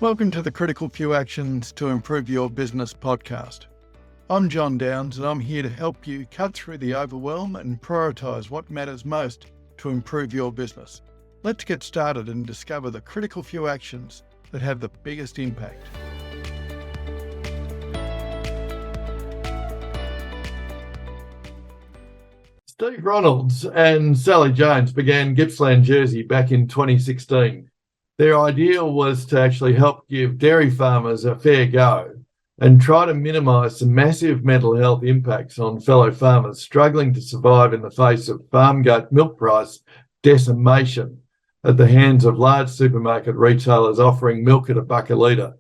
Welcome to the Critical Few Actions to Improve Your Business podcast. I'm John Downs and I'm here to help you cut through the overwhelm and prioritise what matters most to improve your business. Let's get started and discover the critical few actions that have the biggest impact. Steve Ronalds and Sally Jones began Gippsland Jersey back in 2016. Their ideal was to actually help give dairy farmers a fair go and try to minimise the massive mental health impacts on fellow farmers struggling to survive in the face of farm gate milk price decimation at the hands of large supermarket retailers offering milk at $1 a litre.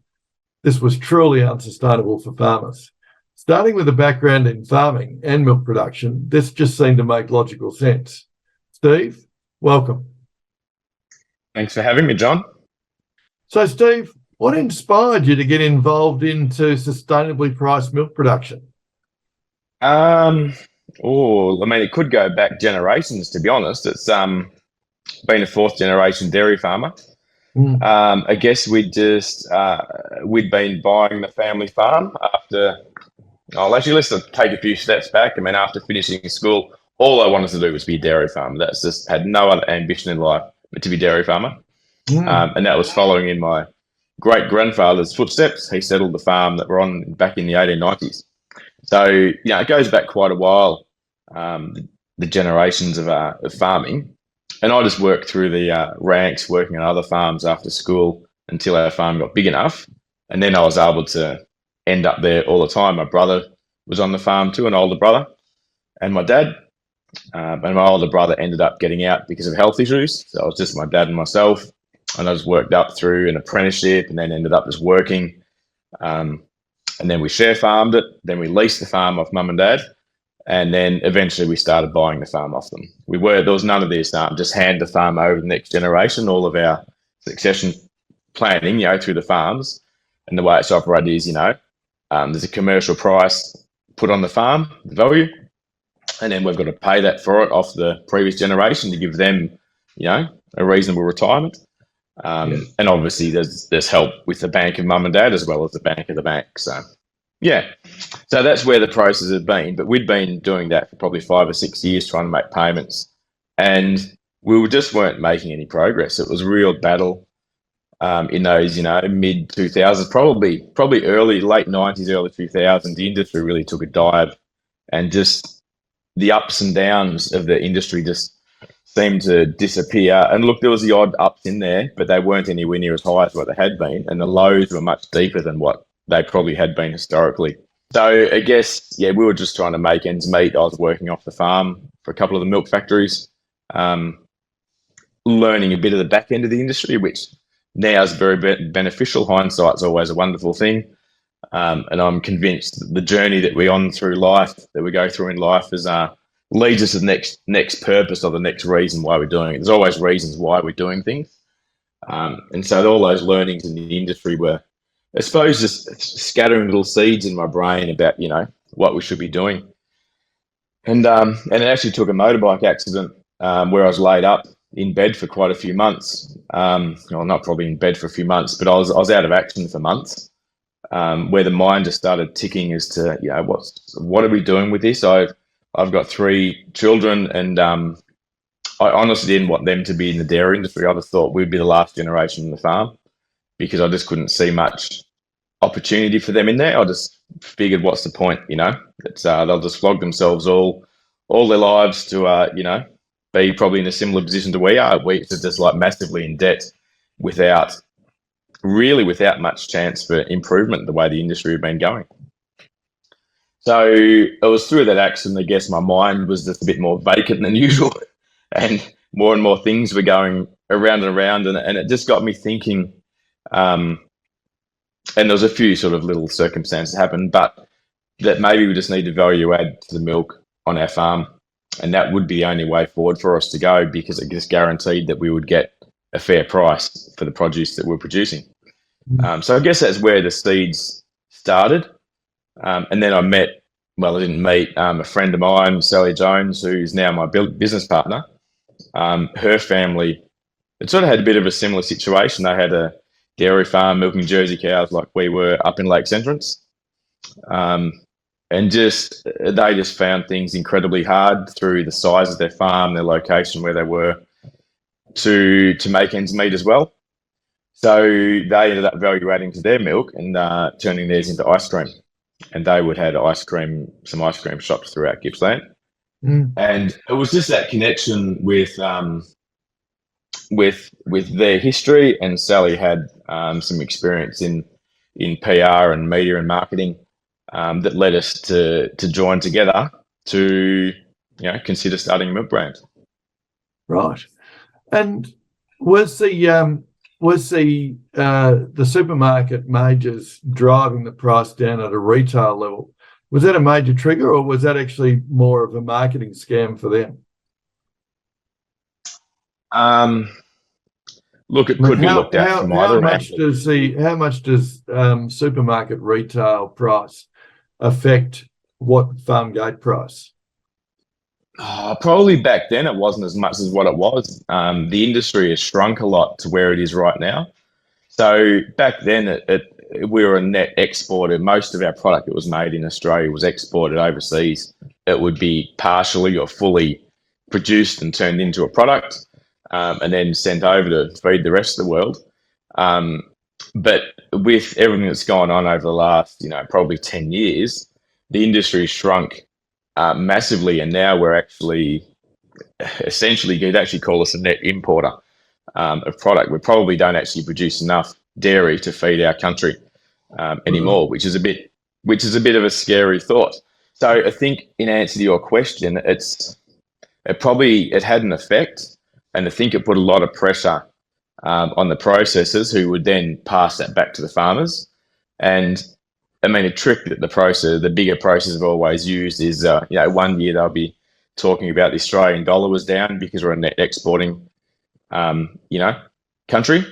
This was truly unsustainable for farmers. Starting with a background in farming and milk production, this just seemed to make logical sense. Steve, welcome. Thanks for having me, John. So, Steve, what inspired you to get involved into sustainably priced milk production? It could go back generations, to be honest. It's been a fourth generation dairy farmer. I guess we'd been buying the family farm after. Let's take a few steps back. After finishing school, all I wanted to do was be a dairy farmer. That's just had no other ambition in life but to be a dairy farmer. And that was following in my great-grandfather's footsteps. He settled the farm that we're on back in the 1890s. So, it goes back quite a while, the generations of farming. And I just worked through the ranks, working on other farms after school until our farm got big enough. And then I was able to end up there all the time. My brother was on the farm too, an older brother, and my dad. And my older brother ended up getting out because of health issues. So it was just my dad and myself. And I just worked up through an apprenticeship and then ended up just working. And then we share farmed it. Then we leased the farm off mum and dad. And then eventually we started buying the farm off them. There was none of this, just hand the farm over to the next generation. All of our succession planning, through the farms. And the way it's operated is, there's a commercial price put on the farm, the value. And then we've got to pay that for it off the previous generation to give them, a reasonable retirement. And obviously there's help with the bank of mum and dad as well as the bank of the bank. So that's where the process has been. But we'd been doing that for probably 5 or 6 years, trying to make payments, and we just weren't making any progress. It was a real battle in those, mid 2000s, probably late 90s, early 2000s. The industry really took a dive, and just the ups and downs of the industry just seemed to disappear. And look, there was the odd ups in there, but they weren't anywhere near as high as what they had been. And the lows were much deeper than what they probably had been historically. So I guess, we were just trying to make ends meet. I was working off the farm for a couple of the milk factories, learning a bit of the back end of the industry, which now is very beneficial. Hindsight's always a wonderful thing. And I'm convinced that the journey that we're on through life, that we go through in life, leads us to the next purpose or the next reason why we're doing it. There's always reasons why we're doing things. And so all those learnings in the industry were, I suppose, just scattering little seeds in my brain about, what we should be doing. And it actually took a motorbike accident where I was laid up in bed for quite a few months. Not probably in bed for a few months, but I was out of action for months. Where the mind just started ticking as to, what are we doing with this? I've got 3 children, and I honestly didn't want them to be in the dairy industry. I just thought we'd be the last generation on the farm because I just couldn't see much opportunity for them in there. I just figured, what's the point? They'll just flog themselves all their lives to, be probably in a similar position to we are. We're just like massively in debt without much chance for improvement the way the industry had been going. So it was through that accident, I guess my mind was just a bit more vacant than usual, and more things were going around and around, and it just got me thinking. And there was a few sort of little circumstances happened, but that maybe we just need to value add to the milk on our farm, and that would be the only way forward for us to go, because it just guaranteed that we would get a fair price for the produce that we're producing. So I guess that's where the seeds started. And then I didn't meet a friend of mine, Sally Jones, who's now my business partner. Her family, it sort of had a bit of a similar situation. They had a dairy farm milking Jersey cows like we were up in Lakes Entrance. And they just found things incredibly hard through the size of their farm, their location where they were, to make ends meet as well. So they ended up value adding to their milk and turning theirs into ice cream. And they would have some ice cream shops throughout Gippsland. And it was just that connection with their history, and Sally had some experience in PR and media and marketing that led us to join together to consider starting a milk brand. Right. And was the supermarket majors driving the price down at a retail level? Was that a major trigger, or was that actually more of a marketing scam for them? Look, it could be looked at from either end. How much does supermarket retail price affect what farm gate price? Probably back then it wasn't as much as what it was. The industry has shrunk a lot to where it is right now. So back then we were a net exporter. Most of our product that was made in Australia was exported overseas. It would be partially or fully produced and turned into a product, and then sent over to feed the rest of the world. But with everything that's gone on over the last, probably 10 years, the industry shrunk massively, and now we're actually, essentially, you'd actually call us a net importer of product. We probably don't actually produce enough dairy to feed our country anymore, which is a bit of a scary thought. So I think, in answer to your question, it had an effect, and I think it put a lot of pressure on the processors, who would then pass that back to the farmers. And I mean, a trick that the bigger processors have always used is, 1 year they'll be talking about the Australian dollar was down because we're a net exporting, country,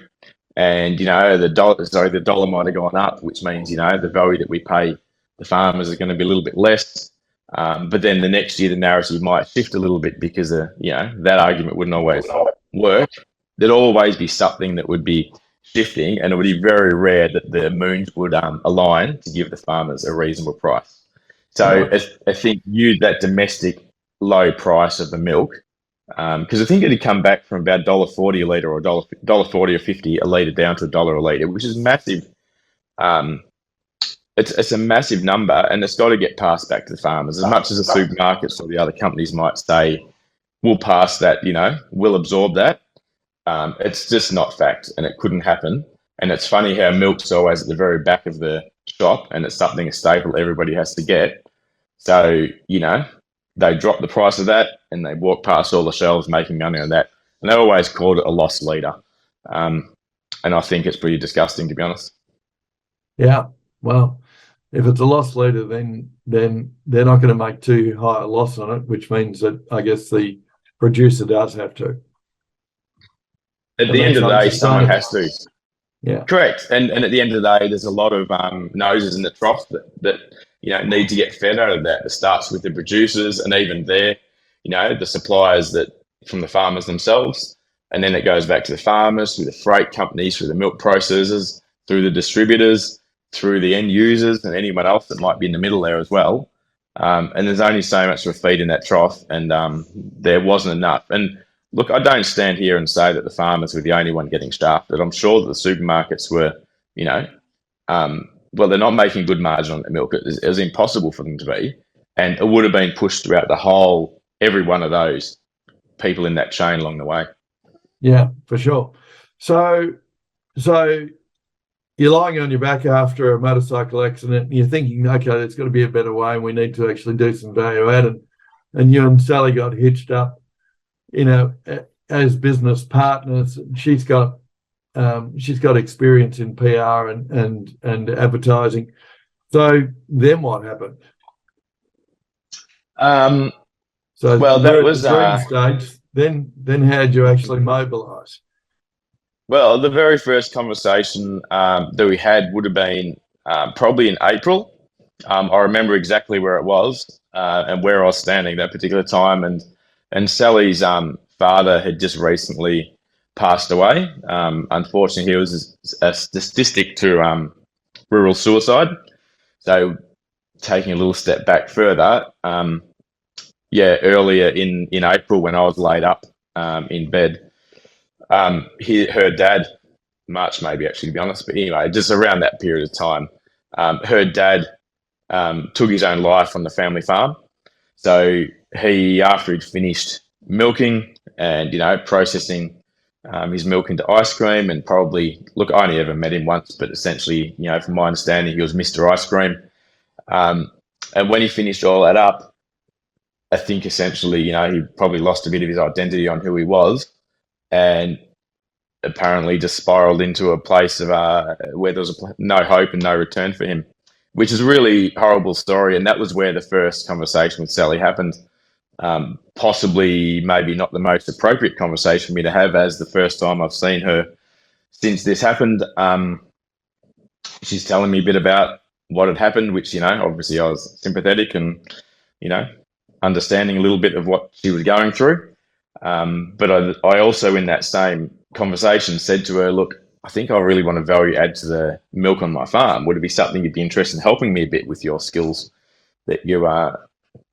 and the dollar might have gone up, which means the value that we pay the farmers is going to be a little bit less. But then the next year the narrative might shift a little bit because that argument wouldn't always work. There'd always be something that would be shifting, and it would be very rare that the moons would align to give the farmers a reasonable price. So I think that domestic low price of the milk, because I think it had come back from about $1.40 a litre, or $1.40 or $1.50 a litre down to $1 a litre, which is massive. It's a massive number, and it's got to get passed back to the farmers. As much as the supermarkets or the other companies might say, we'll pass that, we'll absorb that. It's just not fact, and it couldn't happen. And it's funny how milk's always at the very back of the shop, and it's something, a staple everybody has to get. So, they drop the price of that, and they walk past all the shelves making money on that. And they always called it a lost leader. And I think it's pretty disgusting, to be honest. Yeah, well, if it's a loss leader, then they're not going to make too high a loss on it, which means that I guess the producer does have to. At the end of the day, someone has to. Yeah, correct. And at the end of the day, there's a lot of noses in the trough that need to get fed out of that. It starts with the producers, and even there, the suppliers from the farmers themselves, and then it goes back to the farmers, through the freight companies, through the milk processors, through the distributors, through the end users, and anyone else that might be in the middle there as well. And there's only so much of a feed in that trough, and there wasn't enough. And look, I don't stand here and say that the farmers were the only one getting shafted. I'm sure that the supermarkets were, they're not making good margin on the milk. It was impossible for them to be. And it would have been pushed throughout every one of those people in that chain along the way. Yeah, for sure. So you're lying on your back after a motorcycle accident, and you're thinking, okay, there's got to be a better way, and we need to actually do some value add. And you and Sally got hitched up, as business partners. She's got experience in PR and advertising. So then what happened? That was the stage. Then how did you actually mobilise? Well, the very first conversation that we had would have been probably in April. I remember exactly where it was and where I was standing that particular time. And Sally's father had just recently passed away. Unfortunately, he was a statistic to rural suicide. So taking a little step back further, earlier in April when I was laid up in bed, her dad, March maybe actually to be honest, but anyway, just around that period of time, her dad took his own life on the family farm. So he, after he'd finished milking and, processing his milk into ice cream, and probably, look, I only ever met him once, but essentially, from my understanding, he was Mr. Ice Cream. And when he finished all that up, I think essentially, he probably lost a bit of his identity on who he was, and apparently just spiraled into a place of where there was no hope and no return for him, which is a really horrible story. And that was where the first conversation with Sally happened. Possibly maybe not the most appropriate conversation for me to have, as the first time I've seen her since this happened. She's telling me a bit about what had happened, which, obviously I was sympathetic and, understanding a little bit of what she was going through. But I also, in that same conversation, said to her, look, I think I really want to value add to the milk on my farm. Would it be something you'd be interested in helping me a bit with your skills that you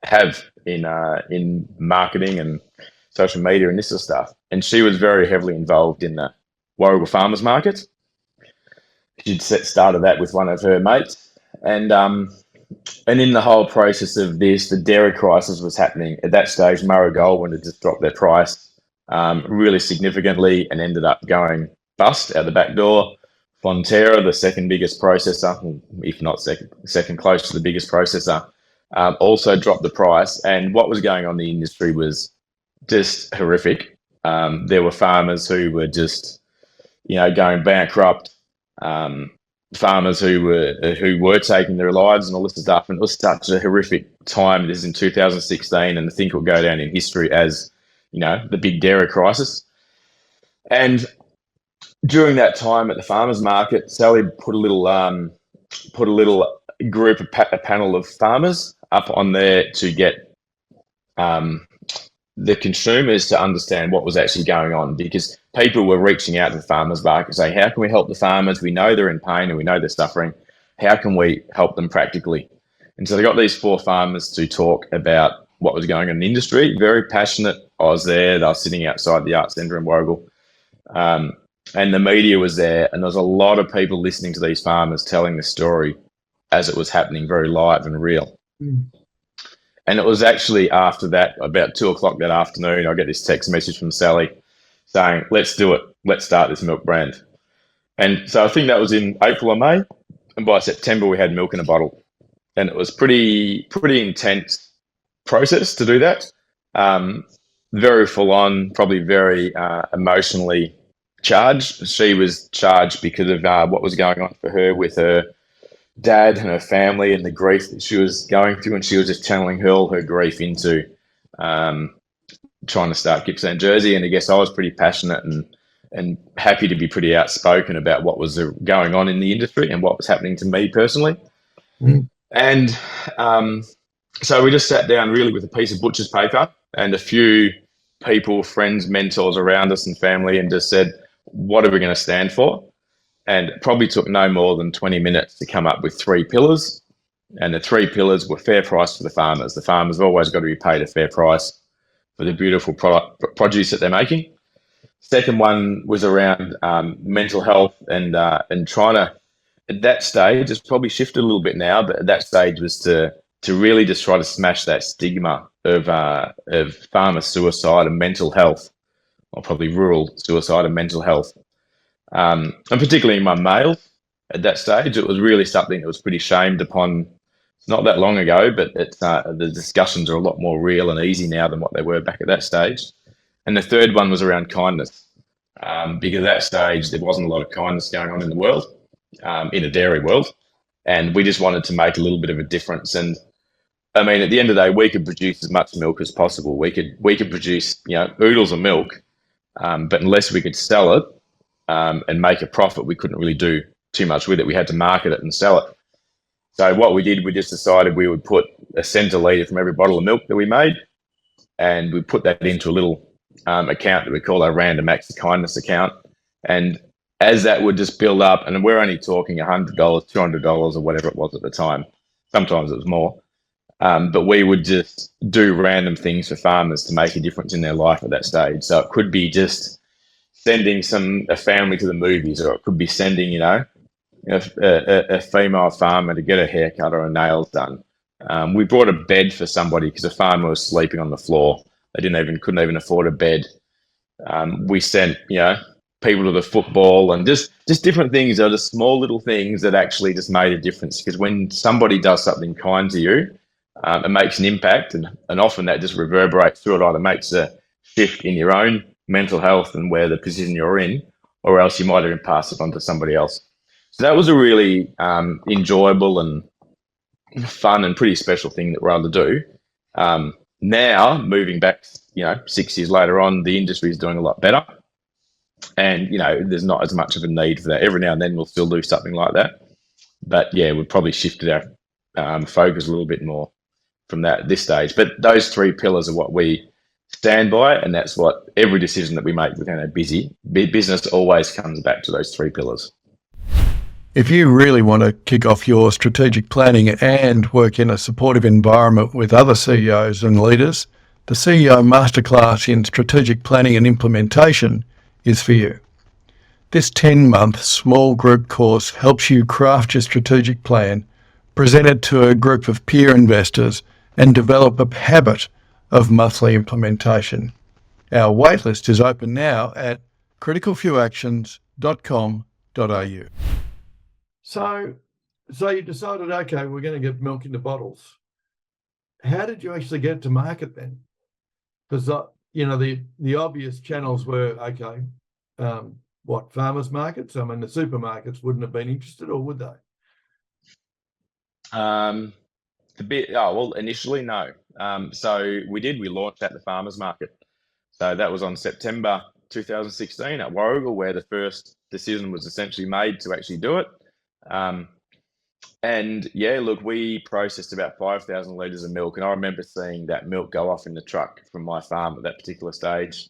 have in marketing and social media and this sort of stuff? And she was very heavily involved in the Warragul Farmers Market. She'd started that with one of her mates, and in the whole process of this, the dairy crisis was happening. At that stage, Murray Goulburn had just dropped their price really significantly and ended up going bust out the back door. Fonterra, the second biggest processor, if not second close to the biggest processor, also dropped the price. And what was going on in the industry was just horrific. There were farmers who were just, going bankrupt. Farmers who were taking their lives and all this stuff, and it was such a horrific time. This is in 2016, and I think it will go down in history as, the big dairy crisis. And during that time at the farmers market, Sally put a little group, a panel of farmers up on there to get the consumers to understand what was actually going on, because people were reaching out to the farmers market saying, how can we help the farmers? We know they're in pain and we know they're suffering. How can we help them practically? And so they got these 4 farmers to talk about what was going on in the industry. Very passionate. I was there. They were sitting outside the Arts Centre in Warragul. And the media was there, and there was a lot of people listening to these farmers telling the story as it was happening, very live and real. Mm. And it was actually after that, about 2:00 that afternoon, I get this text message from Sally saying, let's do it. Let's start this milk brand. And so I think that was in April or May. And by September, we had milk in a bottle. And it was pretty intense process to do that. Very full on, probably very emotionally charged. She was charged because of what was going on for her with her dad and her family and the grief that she was going through, and she was just channeling all her grief into trying to start Gippsland Jersey. And I guess I was pretty passionate and happy to be pretty outspoken about what was going on in the industry and what was happening to me personally. Mm. And so we just sat down really with a piece of butcher's paper and a few people, friends, mentors around us and family, and just said, what are we going to stand for? And it probably took no more than 20 minutes to come up with 3 pillars. And the 3 pillars were fair price for the farmers. The farmers have always got to be paid a fair price for the beautiful produce that they're making. Second one was around mental health and trying to, at that stage, it's probably shifted a little bit now, but at that stage was to really just try to smash that stigma of farmer suicide and mental health, or probably rural suicide and mental health. And particularly among males at that stage, it was really something that was pretty shamed upon. It's not that long ago, but it's the discussions are a lot more real and easy now than what they were back at that stage. And the third one was around kindness, because at that stage there wasn't a lot of kindness going on in the world, in a dairy world, and we just wanted to make a little bit of a difference. And I mean, at the end of the day, we could produce as much milk as possible. We could produce, oodles of milk, but unless we could sell it and make a profit, we couldn't really do too much with it. We had to market it and sell it. So what we did, we just decided we would put a centiliter from every bottle of milk that we made, and we put that into a little account that we call our random acts of kindness account. And as that would just build up, and we're only talking $100, $200 or whatever it was at the time. Sometimes it was more. But we would just do random things for farmers to make a difference in their life at that stage. So it could be just sending a family to the movies, or it could be sending, a female farmer to get a haircut or her nails done. We brought a bed for somebody because a farmer was sleeping on the floor. They couldn't even afford a bed. We sent, people to the football, and just different things. Are the small little things that actually just made a difference. Because when somebody does something kind to you, it makes an impact, and often that just reverberates through. It either makes a shift in your own mental health and where the position you're in, or else you might even pass it on to somebody else. So that was a really enjoyable and fun and pretty special thing that we're able to do. Now, moving back, 6 years later on, the industry is doing a lot better. And, there's not as much of a need for that. Every now and then we'll still do something like that. But yeah, we've probably shifted our focus a little bit more from that at this stage. But those 3 pillars are what we stand by, and that's what every decision that we make within our business always comes back to those 3 pillars. If you really want to kick off your strategic planning and work in a supportive environment with other CEOs and leaders, the CEO Masterclass in Strategic Planning and Implementation is for you. This 10-month small group course helps you craft your strategic plan, present it to a group of peer investors, and develop a habit of monthly implementation. Our waitlist is open now at criticalfewactions.com.au. So you decided, okay, we're going to get milk into bottles. How did you actually get to market then? Because the obvious channels were, okay, farmers markets? I mean, the supermarkets wouldn't have been interested, or would they? Initially, no. So we launched at the farmers market. So that was on September 2016 at Warrigal, where the first decision was essentially made to actually do it. And yeah, look, we processed about 5,000 litres of milk, and I remember seeing that milk go off in the truck from my farm at that particular stage.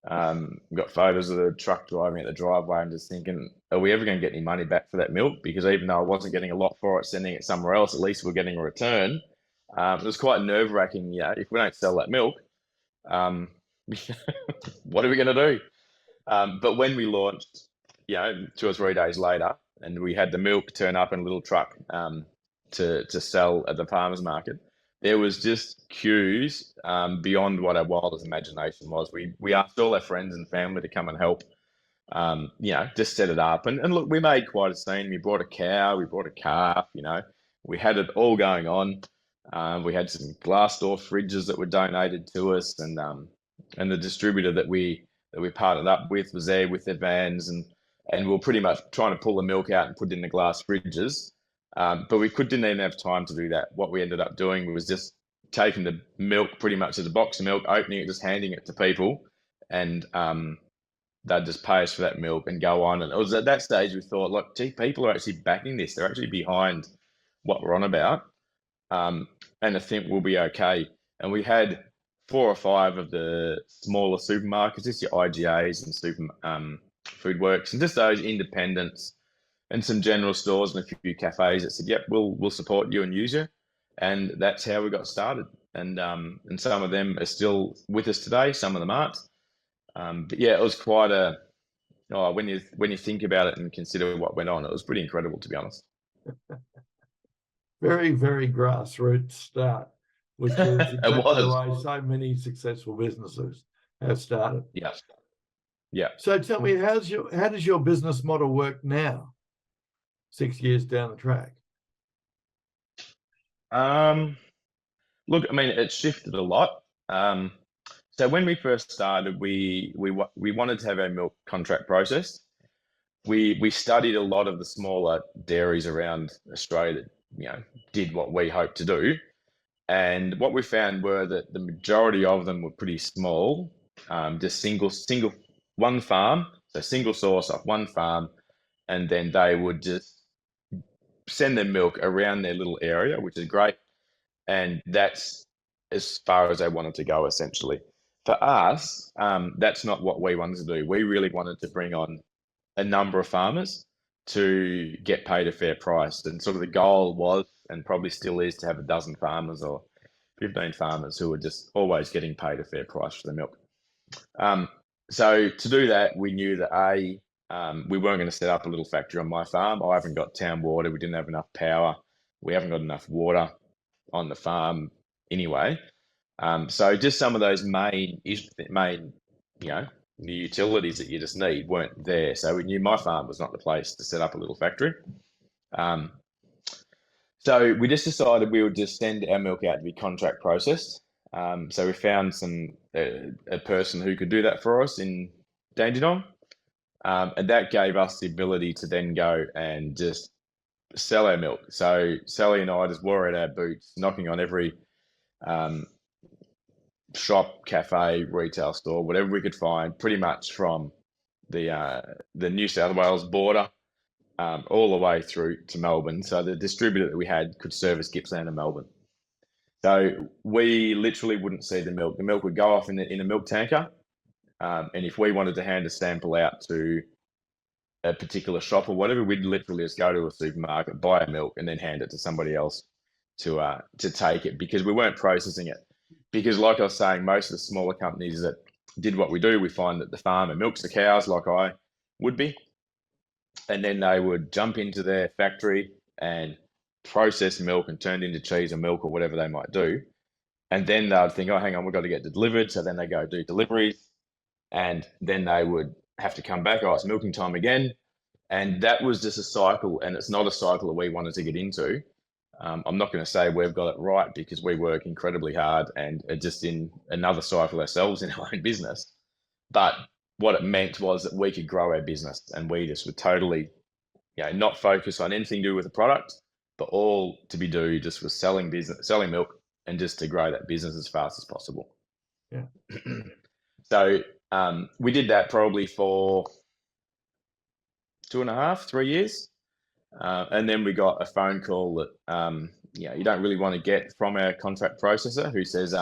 Got photos of the truck driving at the driveway and just thinking, are we ever going to get any money back for that milk? Because even though I wasn't getting a lot for it, sending it somewhere else, at least we're getting a return. It was quite nerve-wracking. If we don't sell that milk, what are we going to do? But when we launched, 2 or 3 days later, and we had the milk turn up in a little truck to sell at the farmers market, there was just queues beyond what our wildest imagination was. We asked all our friends and family to come and help, just set it up. And look, we made quite a scene. We brought a cow, we brought a calf, we had it all going on. We had some glass door fridges that were donated to us, and the distributor that we partnered up with was there with their vans, and we're pretty much trying to pull the milk out and put it in the glass fridges. But we didn't even have time to do that. What we ended up doing was just taking the milk pretty much as a box of milk, opening it, just handing it to people, and they'd just pay us for that milk and go on. And it was at that stage we thought, look, gee, people are actually backing this. They're actually behind what we're on about. And I think we'll be okay. And we had 4 or 5 of the smaller supermarkets, just your IGAs and Super Food Works, and just those independents, and some general stores and a few cafes that said, yep, we'll support you and use you. And that's how we got started. And some of them are still with us today, some of them aren't. But yeah, it was quite when you think about it and consider what went on, it was pretty incredible, to be honest. Very, very grassroots start, which is exactly the way so many successful businesses have started. Yeah. Yeah. So tell me, how does your business model work now, 6 years down the track? Look, I mean, it's shifted a lot. So when we first started, we wanted to have our milk contract processed. We studied a lot of the smaller dairies around Australia that did what we hoped to do, and what we found were that the majority of them were pretty small, just single one farm, so single source off one farm, and then they would just send their milk around their little area, which is great, and that's as far as they wanted to go, essentially. For us, that's not what we wanted to do. We really wanted to bring on a number of farmers to get paid a fair price. And sort of the goal was, and probably still is, to have a dozen farmers or 15 farmers who are just always getting paid a fair price for the milk. So to do that, we knew that we weren't going to set up a little factory on my farm. I haven't got town water. We didn't have enough power. We haven't got enough water on the farm anyway. So just some of those main, the utilities that you just need weren't there. So we knew my farm was not the place to set up a little factory. So we just decided we would just send our milk out to be contract processed. So we found a person who could do that for us in Dandenong. And that gave us the ability to then go and just sell our milk. So Sally and I just wore out our boots, knocking on every shop, cafe, retail store, whatever we could find, pretty much from the New South Wales border all the way through to Melbourne. So the distributor that we had could service Gippsland and Melbourne. So we literally wouldn't see the milk. The milk would go off in a milk tanker. And if we wanted to hand a sample out to a particular shop or whatever, we'd literally just go to a supermarket, buy a milk, and then hand it to somebody else to take it, because we weren't processing it. Because like I was saying, most of the smaller companies that did what we do, we find that the farmer milks the cows like I would be, and then they would jump into their factory and process milk and turn it into cheese or milk or whatever they might do. And then they would think, oh, hang on, we've got to get it delivered. So then they go do deliveries, and then they would have to come back. Oh, it's milking time again. And that was just a cycle, and it's not a cycle that we wanted to get into. I'm not going to say we've got it right, because we work incredibly hard and are just in another cycle ourselves in our own business. But what it meant was that we could grow our business, and we just would totally, not focus on anything to do with the product, but all to be do just was selling milk, and just to grow that business as fast as possible. Yeah. So we did that probably for 2.5, 3 years. And then we got a phone call that, you don't really want to get from our contract processor, who says,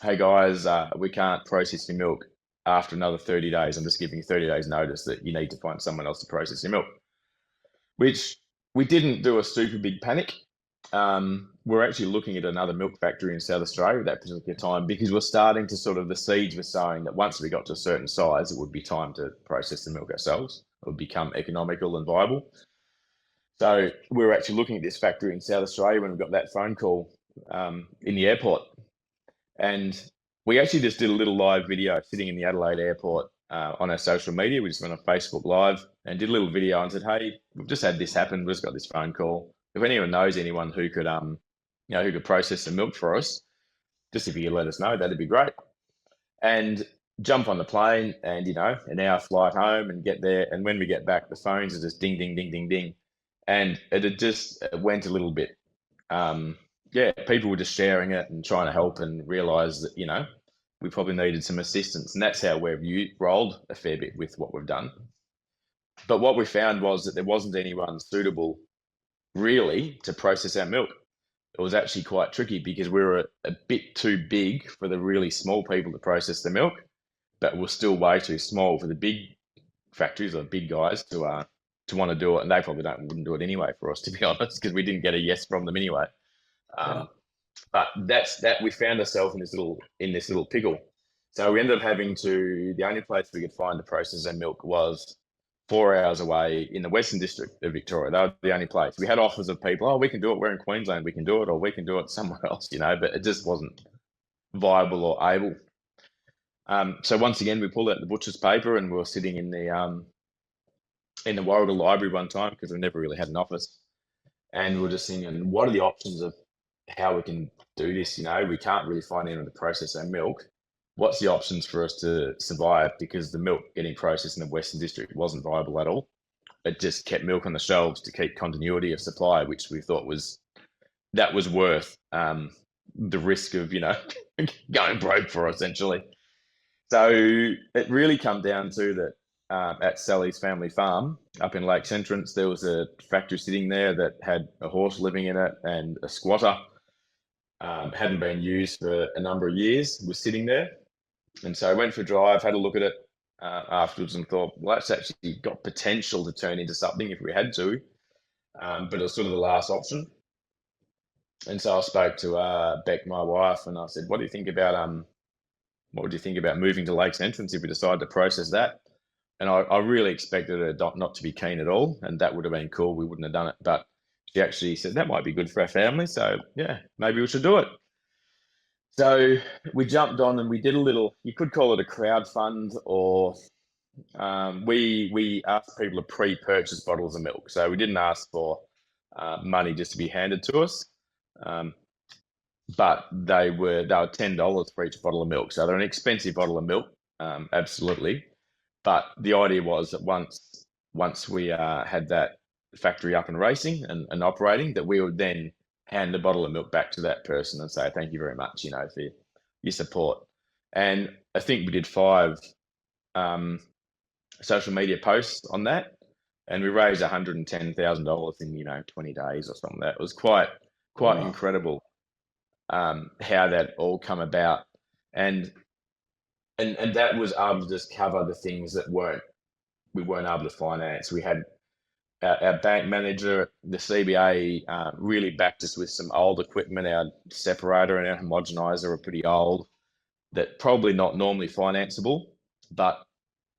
hey guys, we can't process your milk after another 30 days. I'm just giving you 30 days notice that you need to find someone else to process your milk, which we didn't do a super big panic. We're actually looking at another milk factory in South Australia at that particular time, because we're starting to the seeds were sowing that once we got to a certain size, it would be time to process the milk ourselves. It would become economical and viable. So we were actually looking at this factory in South Australia when we got that phone call in the airport. And we actually just did a little live video sitting in the Adelaide airport on our social media. We just went on Facebook Live and did a little video and said, hey, we've just had this happen. We've just got this phone call. If anyone knows anyone who could, who could process the milk for us, just if you could let us know, that'd be great. And jump on the plane and, an hour flight home and get there. And when we get back, the phones are just ding, ding, ding, ding, ding. And it went a little bit. People were just sharing it and trying to help, and realised that, we probably needed some assistance. And that's how we've rolled a fair bit with what we've done. But what we found was that there wasn't anyone suitable really to process our milk. It was actually quite tricky, because we were a bit too big for the really small people to process the milk, but we're still way too small for the big factories or big guys to want to do it, and they probably wouldn't do it anyway for us, to be honest, because we didn't get a yes from them anyway. But that we found ourselves in this little pickle. So we ended up the only place we could find to process our milk was 4 hours away in the Western District of Victoria. That was the only place. We had offers of people, oh, we can do it, we're in Queensland, we can do it, or we can do it somewhere else, but it just wasn't viable or able. So once again, we pulled out the butcher's paper, and we were sitting in the Warragul Library one time, because we never really had an office, and we were just thinking, what are the options of how we can do this? We can't really find anyone to process our milk. What's the options for us to survive? Because the milk getting processed in the Western District wasn't viable at all. It just kept milk on the shelves to keep continuity of supply, which we thought was worth the risk of going broke for, essentially. So it really come down to that. At Sally's family farm up in Lakes Entrance, there was a factory sitting there that had a horse living in it, and a squatter hadn't been used for a number of years, was sitting there. And so I went for a drive, had a look at it afterwards, and thought, well, that's actually got potential to turn into something if we had to, but it was sort of the last option. And so I spoke to Beck, my wife, and I said, "What do you think about what would you think about moving to Lakes Entrance if we decided to process that?" And I really expected her not to be keen at all, and that would have been cool. We wouldn't have done it, but she actually said that might be good for our family. So yeah, maybe we should do it. So we jumped on and we did a little. You could call it a crowd fund, or we asked people to pre-purchase bottles of milk. So we didn't ask for money just to be handed to us. But they were $10 for each bottle of milk. So they're an expensive bottle of milk, absolutely. But the idea was that once we had that factory up and racing and operating, that we would then hand the bottle of milk back to that person and say, thank you very much, for your support. And I think we did 5 social media posts on that, and we raised $110,000 in 20 days or something. That was quite wow. Incredible how that all come about, and that was able to just cover the things that we weren't able to finance. We had our bank manager, the CBA, really backed us with some old equipment. Our separator and our homogenizer are pretty old, that probably not normally financeable, but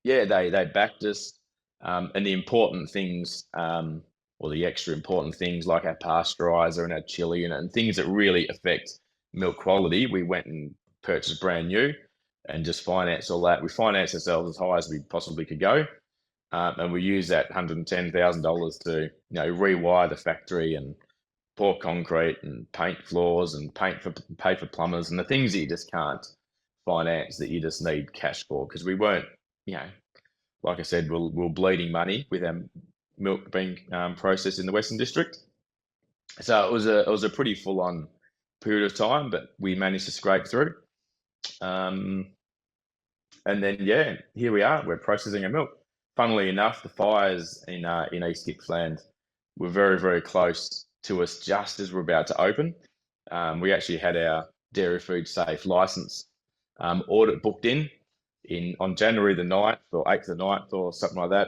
yeah, they backed us. And the important things, or the extra important things, like our pasteurizer and our chili unit and things that really affect milk quality, we went and purchased brand new and just financed all that. We financed ourselves as high as we possibly could go. And we used that $110,000 to rewire the factory and pour concrete and paint floors and pay for plumbers and the things that you just can't finance, that you just need cash for, because we weren't, like I said, we're bleeding money with our milk being processed in the Western District. So it was a pretty full on period of time, but we managed to scrape through. And then here we are. We're processing our milk. Funnily enough, the fires in East Gippsland were very, very close to us just as we're about to open. We actually had our dairy food safe license audit booked on January the 9th or 8th the 9th or something like that.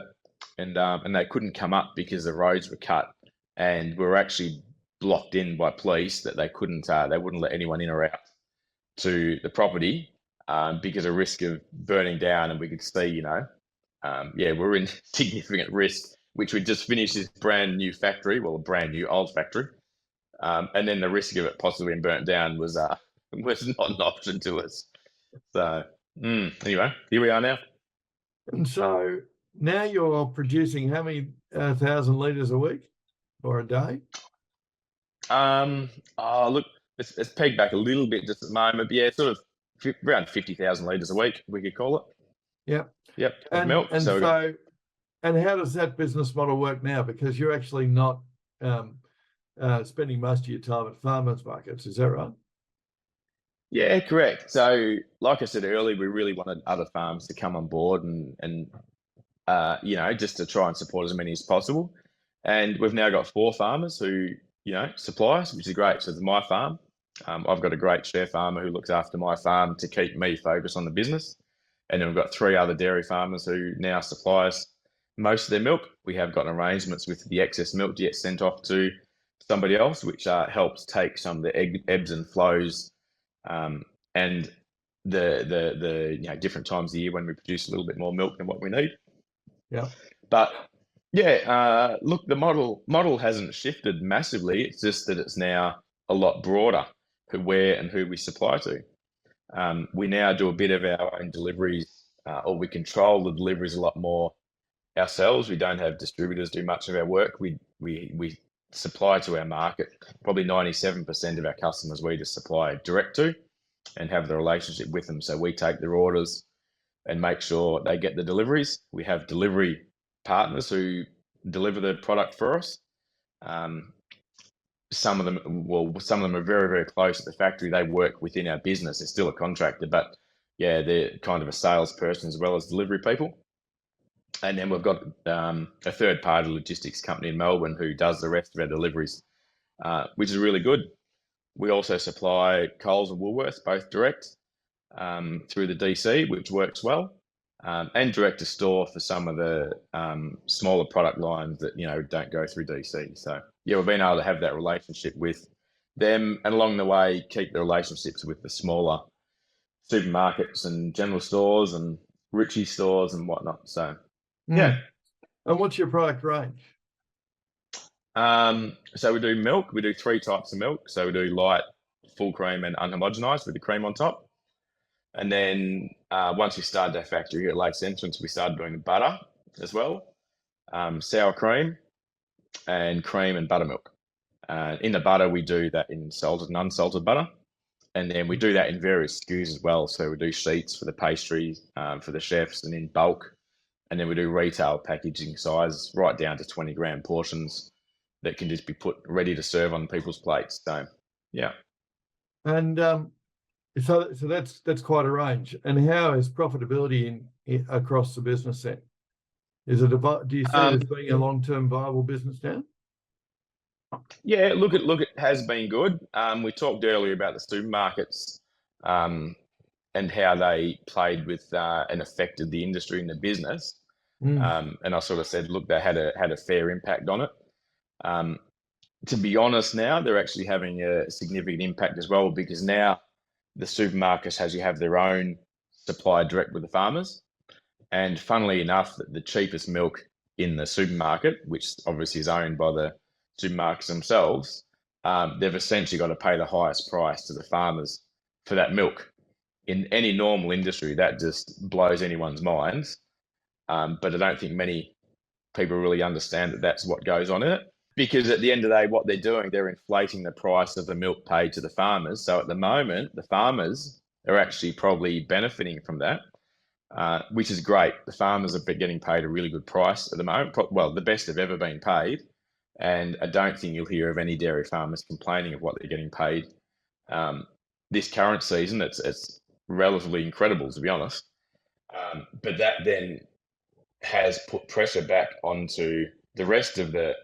And they couldn't come up because the roads were cut, and we were actually blocked in by police that they wouldn't let anyone in or out to the property because of risk of burning down. And we could see, we're in significant risk, which we just finished this brand new factory, well, a brand new old factory. And then the risk of it possibly being burnt down was not an option to us. So anyway, here we are now. And so now you're producing how many 1,000 litres a week or a day? Look, it's pegged back a little bit just at the moment, but yeah, sort of around 50,000 litres a week, we could call it. Yep. And milk. And so and how does that business model work now? Because you're actually not spending most of your time at farmers markets, is that right? Yeah, correct. So, like I said earlier, we really wanted other farms to come on board and just to try and support as many as possible. And we've now got 4 farmers who, supply us, which is great. So, it's my farm. I've got a great share farmer who looks after my farm to keep me focused on the business. And then we've got 3 other dairy farmers who now supply us most of their milk. We have got arrangements with the excess milk to get sent off to somebody else, which helps take some of the ebbs and flows and the different times of the year when we produce a little bit more milk than what we need. Yeah. But look, the model hasn't shifted massively. It's just that it's now a lot broader where and who we supply to. We now do a bit of our own deliveries, or we control the deliveries a lot more ourselves. We don't have distributors do much of our work. We supply to our market. Probably 97% of our customers we just supply direct to and have the relationship with them. So we take their orders and make sure they get the deliveries. We have delivery partners who deliver the product for us. Some of them are very, very close at the factory. They work within our business. They're still a contractor, but they're kind of a salesperson as well as delivery people. And then we've got a third-party logistics company in Melbourne who does the rest of our deliveries, which is really good. We also supply Coles and Woolworths, both direct. through the DC, which works well, and direct to store for some of the smaller product lines that don't go through DC. So yeah, we've been able to have that relationship with them, and along the way keep the relationships with the smaller supermarkets and general stores and Ritchie stores and whatnot. So yeah. And what's your product range? So we do milk. We do 3 types of milk. So we do light, full cream, and unhomogenized with the cream on top. And then once we started our factory at Lakes Entrance, we started doing butter as well, sour cream, and cream and buttermilk. In the butter, we do that in salted and unsalted butter. And then we do that in various SKUs as well. So we do sheets for the pastry, for the chefs, and in bulk. And then we do retail packaging size right down to 20-gram portions that can just be put ready to serve on people's plates. So, yeah. And so that's quite a range. And how is profitability in across the business then? Is it do you see it as being a long-term viable business now? Yeah, look, it has been good. We talked earlier about the supermarkets and how they played with and affected the industry and the business. And I sort of said, look, they had a fair impact on it. To be honest, now they're actually having a significant impact as well, because now the supermarkets have their own supply direct with the farmers. And funnily enough, the cheapest milk in the supermarket, which obviously is owned by the supermarkets themselves, they've essentially got to pay the highest price to the farmers for that milk. In any normal industry, that just blows anyone's minds. But I don't think many people really understand that that's what goes on in it. Because at the end of the day, what they're doing, they're inflating the price of the milk paid to the farmers. So at the moment, the farmers are actually probably benefiting from that, which is great. The farmers are getting paid a really good price at the moment. Well, the best they've ever been paid. And I don't think you'll hear of any dairy farmers complaining of what they're getting paid. This current season, it's relatively incredible, to be honest. But that then has put pressure back onto the rest of the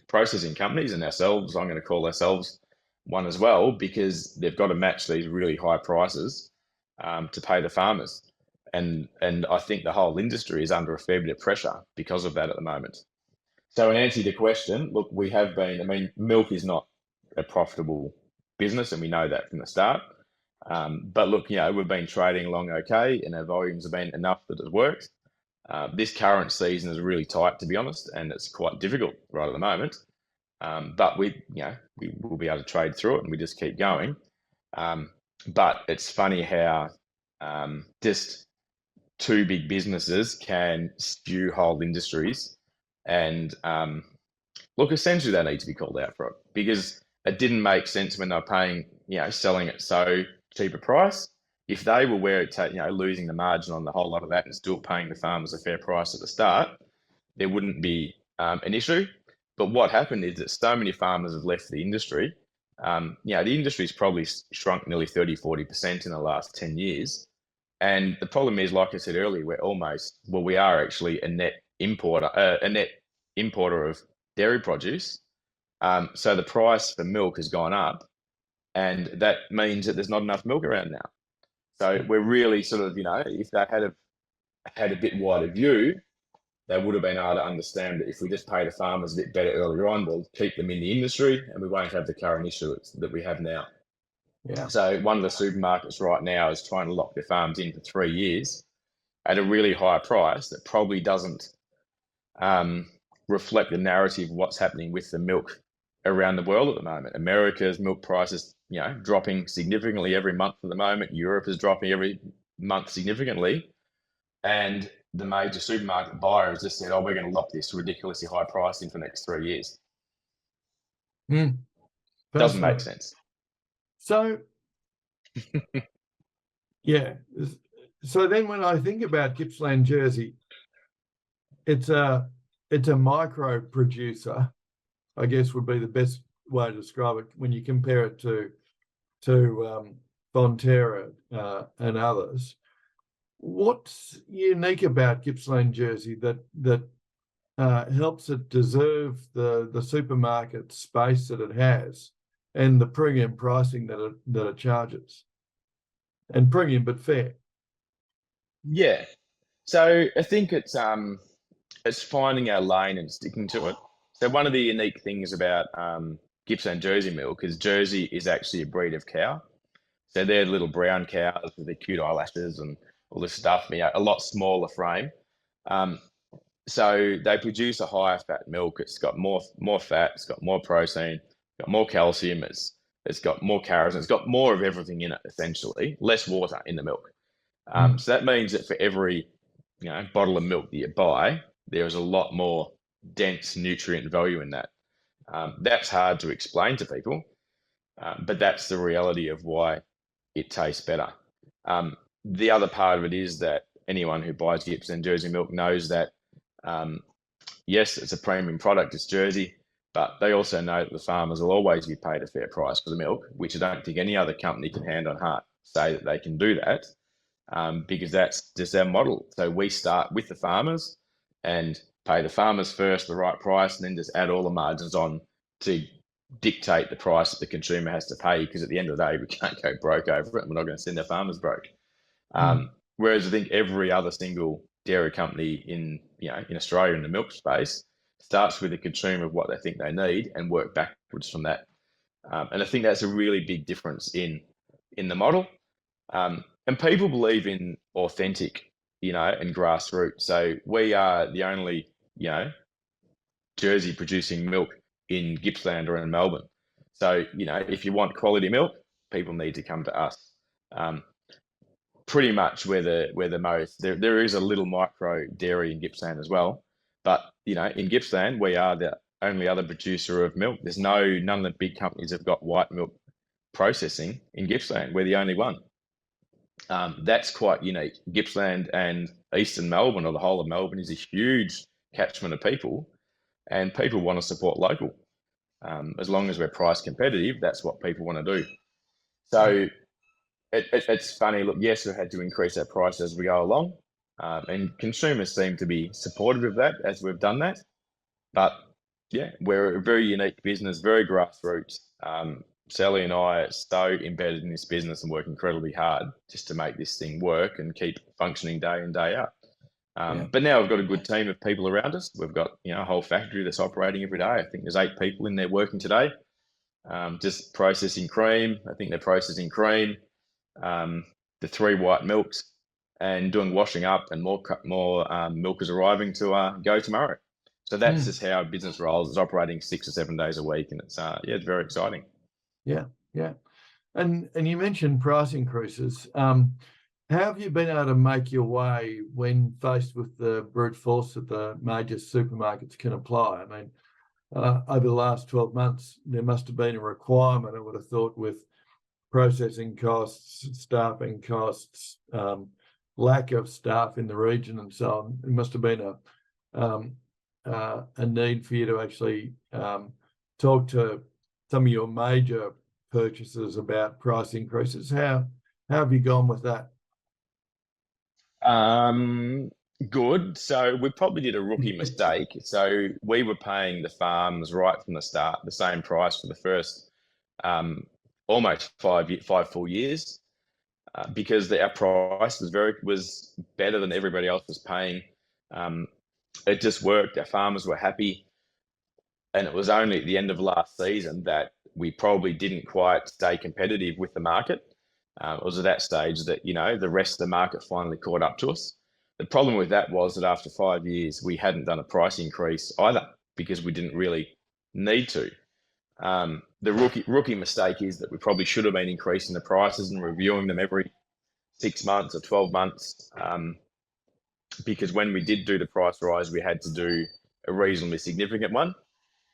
processing companies and ourselves. I'm going to call ourselves one as well, because they've got to match these really high prices to pay the farmers. And I think the whole industry is under a fair bit of pressure because of that at the moment. So in answer to the question, look, we have been, I mean, milk is not a profitable business, and we know that from the start. But look, we've been trading along okay, and our volumes have been enough that it works. This current season is really tight, to be honest, and it's quite difficult right at the moment. But we will be able to trade through it, and we just keep going. But it's funny how just 2 big businesses can skew whole industries. And look, essentially they need to be called out for it, because it didn't make sense when they were paying, selling at so cheap a price. If they were where it's losing the margin on the whole lot of that and still paying the farmers a fair price at the start, there wouldn't be an issue. But what happened is that so many farmers have left the industry. The industry's probably shrunk nearly 30-40% in the last 10 years. And the problem is, like I said earlier, we are actually a net importer of dairy produce. So the price for milk has gone up, and that means that there's not enough milk around now. So we're really sort of, if they had a bit wider view, they would have been able to understand that if we just pay the farmers a bit better earlier on, we'll keep them in the industry and we won't have the current issues that we have now. Yeah. So one of the supermarkets right now is trying to lock their farms in for 3 years at a really high price that probably doesn't reflect the narrative of what's happening with the milk around the world at the moment. America's milk prices, dropping significantly every month at the moment. Europe is dropping every month significantly. And the major supermarket buyer has just said, we're going to lock this ridiculously high price in for the next 3 years. Doesn't make sense. So, yeah. So then when I think about Gippsland Jersey, it's a micro producer, I guess would be the best way to describe it when you compare it to Fonterra and others. What's unique about Gippsland Jersey that helps it deserve the supermarket space that it has and the premium pricing that it charges? and premium but fair. Yeah. So I think it's finding our lane and sticking to it. So one of the unique things about Gippsland Jersey milk is Jersey is actually a breed of cow. So they're little brown cows with their cute eyelashes and all this stuff. A lot smaller frame. Um, so they produce a higher fat milk. It's got more fat. It's got more protein. It's got more calcium. It's got more carotene. It's got more of everything in it. Essentially, less water in the milk. Mm. So that means that for every bottle of milk that you buy, there is a lot more dense nutrient value in that. That's hard to explain to people, but that's the reality of why it tastes better. The other part of it is that anyone who buys Gippsland Jersey milk knows that, yes, it's a premium product, it's Jersey, but they also know that the farmers will always be paid a fair price for the milk, which I don't think any other company can hand on heart say that they can do that, because that's just our model. So we start with the farmers and pay the farmers first the right price, and then just add all the margins on to dictate the price that the consumer has to pay. Because at the end of the day, we can't go broke over it, and we're not going to send our farmers broke. Mm. Whereas I think every other single dairy company in Australia in the milk space starts with the consumer of what they think they need and work backwards from that. And I think that's a really big difference in the model. And people believe in authentic, and grassroots. So we are the only, Jersey producing milk in Gippsland or in Melbourne. So, if you want quality milk, people need to come to us. Pretty much we're the most. There is a little micro dairy in Gippsland as well, but in Gippsland we are the only other producer of milk. None of the big companies have got white milk processing in Gippsland. We're the only one. That's quite unique. Gippsland and Eastern Melbourne, or the whole of Melbourne, is a huge catchment of people, and people want to support local. As long as we're price competitive, that's what people want to do. So it's funny. Look, yes, we've had to increase our price as we go along, and consumers seem to be supportive of that as we've done that. But yeah, we're a very unique business, very grassroots. Sally and I are so embedded in this business and work incredibly hard just to make this thing work and keep functioning day in, day out. Yeah. But now we've got a good team of people around us. We've got a whole factory that's operating every day. I think there's 8 people in there working today, just processing cream. I think they're processing cream, the 3 white milks, and doing washing up, and more milk is arriving to go tomorrow. So that's Mm. just how our business rolls. It's operating 6 or 7 days a week, and it's very exciting. Yeah. Yeah. And you mentioned price increases. How have you been able to make your way when faced with the brute force that the major supermarkets can apply? I mean, over the last 12 months, there must have been a requirement, I would have thought, with processing costs, staffing costs, lack of staff in the region, and so on. It must have been a need for you to actually talk to some of your major purchasers about price increases. How have you gone with that? Good. So we probably did a rookie mistake. So we were paying the farms right from the start the same price for the first almost 5 full years, because our price was better than everybody else was paying. It just worked. Our farmers were happy, and it was only at the end of last season that we probably didn't quite stay competitive with the market. It was at that stage that the rest of the market finally caught up to us. The problem with that was that after 5 years, we hadn't done a price increase either, because we didn't really need to. The rookie mistake is that we probably should have been increasing the prices and reviewing them every 6 months or 12 months, because when we did do the price rise, we had to do a reasonably significant one.